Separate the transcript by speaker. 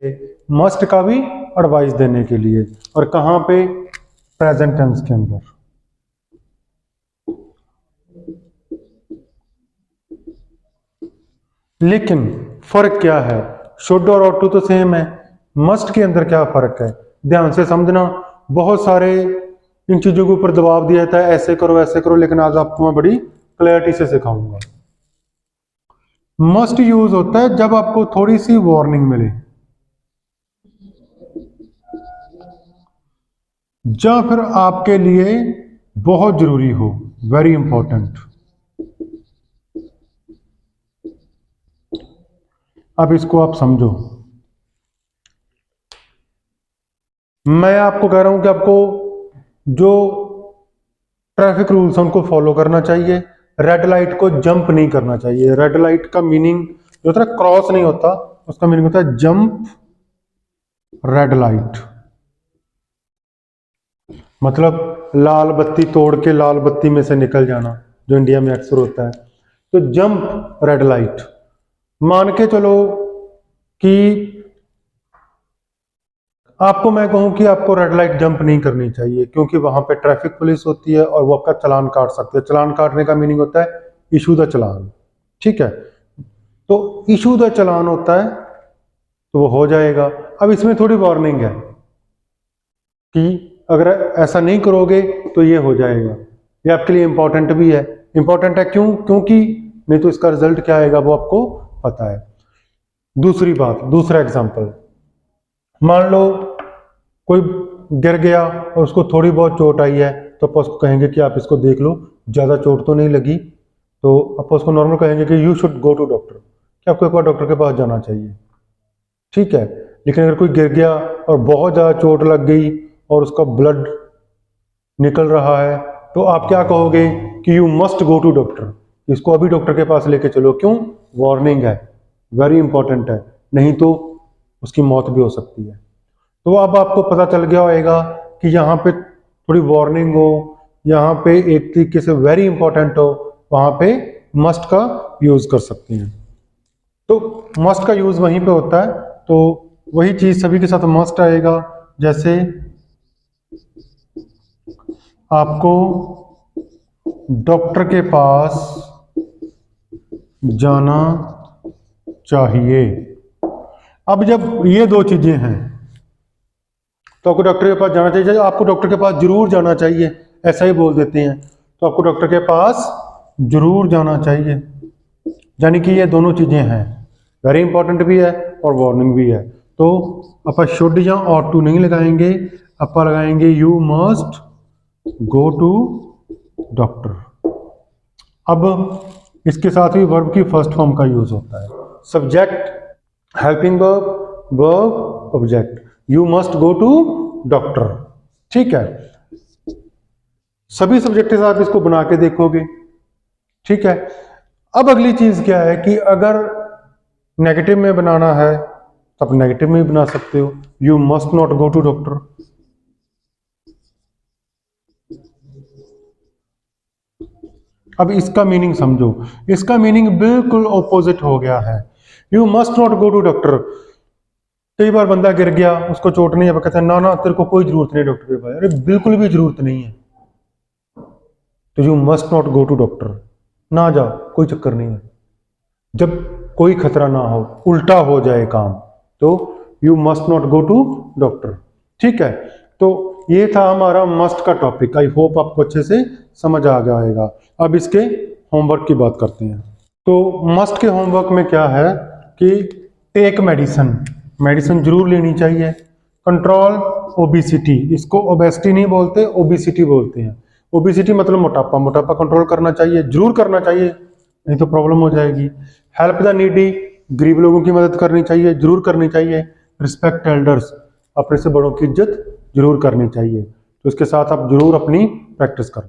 Speaker 1: Must का भी advice देने के लिए, और कहाँ पे, प्रेजेंट टेंस के अंदर। लेकिन फर्क क्या है, शुड और ऑट टू तो सेम है, मस्ट के अंदर क्या फर्क है, ध्यान से समझना। बहुत सारे इन चीजों के ऊपर दबाव दिया जाता है, ऐसे करो ऐसे करो, लेकिन आज आपको मैं बड़ी क्लैरिटी से सिखाऊंगा। मस्ट यूज होता है जब आपको थोड़ी सी वार्निंग मिले, या फिर आपके लिए बहुत जरूरी हो, वेरी इंपॉर्टेंट। अब इसको आप समझो, मैं आपको कह रहा हूं कि आपको जो ट्रैफिक रूल्स हैं उनको फॉलो करना चाहिए, रेड लाइट को जंप नहीं करना चाहिए। रेड लाइट का मीनिंग जो होता है क्रॉस नहीं होता, उसका मीनिंग होता है जंप रेड लाइट, मतलब लाल बत्ती तोड़ के लाल बत्ती में से निकल जाना, जो इंडिया में अक्सर होता है। तो जंप रेड लाइट, मान के चलो कि आपको मैं कहूं कि आपको रेड लाइट जंप नहीं करनी चाहिए, क्योंकि वहां पे ट्रैफिक पुलिस होती है और वो आपका चालान काट सकते हैं। चालान काटने का मीनिंग होता है इशू द चालान, ठीक है। तो इशू द चालान होता है तो वो हो जाएगा। अब इसमें थोड़ी वार्निंग है कि अगर ऐसा नहीं करोगे तो ये हो जाएगा। ये आपके लिए इंपॉर्टेंट भी है। इंपॉर्टेंट है क्यों? क्योंकि नहीं तो इसका रिजल्ट क्या आएगा वो आपको पता है। दूसरी बात, दूसरा एग्जांपल, मान लो कोई गिर गया और उसको थोड़ी बहुत चोट आई है, तो आप उसको कहेंगे कि आप इसको देख लो, ज़्यादा चोट तो नहीं लगी, तो आप उसको नॉर्मल कहेंगे कि you should go to doctor, कि आपको एक बार डॉक्टर के पास जाना चाहिए, ठीक है। लेकिन अगर कोई गिर गया और बहुत ज़्यादा चोट लग गई और उसका ब्लड निकल रहा है, तो आप क्या कहोगे कि you must go to doctor, इसको अभी डॉक्टर के पास लेके चलो। क्यों? वार्निंग है, वेरी इंपॉर्टेंट है, नहीं तो उसकी मौत भी हो सकती है। तो अब आपको पता चल गया होगा कि यहाँ पे थोड़ी वार्निंग हो, यहाँ पे एक तरीके से वेरी इंपॉर्टेंट हो, वहाँ पे मस्ट का यूज कर सकते हैं। तो मस्ट का यूज वहीं पे होता है, तो वही चीज सभी के साथ मस्ट आएगा। जैसे आपको डॉक्टर के पास जाना चाहिए। अब जब ये दो चीजें हैं तो आपको डॉक्टर के पास जाना चाहिए, आपको डॉक्टर के पास जरूर जाना चाहिए, ऐसा ही बोल देते हैं। तो आपको डॉक्टर के पास जरूर जाना चाहिए, यानी कि ये दोनों चीजें हैं, वेरी इंपॉर्टेंट भी है और वार्निंग भी है। तो आप शुड या ऑट टू नहीं लगाएंगे, आप लगाएंगे you must go to doctor. अब इसके साथ ही वर्ब की फर्स्ट फॉर्म का यूज होता है, subject, helping verb, verb, object. You must go to doctor, ठीक है। सभी सब्जेक्ट के साथ इसको बना के देखोगे, ठीक है। अब अगली चीज क्या है कि अगर नेगेटिव में बनाना है तो आप नेगेटिव में भी बना सकते हो, you must not go to doctor. अब इसका मीनिंग समझो, इसका मीनिंग बिल्कुल ऑपोजिट हो गया है। You must not go to doctor, कई बार बंदा गिर गया, उसको चोट नहीं है, कहते हैं ना ना तेरे को कोई जरूरत नहीं डॉक्टर के पास। अरे बिल्कुल भी जरूरत नहीं है, तो you must not go to doctor, ना जाओ, कोई चक्कर नहीं है। जब कोई खतरा ना हो, उल्टा हो जाए काम, तो you must not go to doctor, ठीक है। तो ये था हमारा मस्ट का टॉपिक। आई होप आपको अच्छे से समझ आ गया होगा। अब इसके होमवर्क की बात करते हैं। तो मस्ट के होमवर्क में क्या है कि टेक मेडिसिन, मेडिसिन जरूर लेनी चाहिए। कंट्रोल ओबेसिटी, इसको ओबेसिटी नहीं बोलते, ओबेसिटी बोलते हैं। ओबेसिटी मतलब मोटापा, मोटापा कंट्रोल करना चाहिए, जरूर करना चाहिए, नहीं तो प्रॉब्लम हो जाएगी। हेल्प द नीडी, गरीब लोगों की मदद करनी चाहिए, जरूर करनी चाहिए। रिस्पेक्ट एल्डर्स, अपने से बड़ों की इज्जत जरूर करनी चाहिए। तो इसके साथ आप जरूर अपनी प्रैक्टिस करें।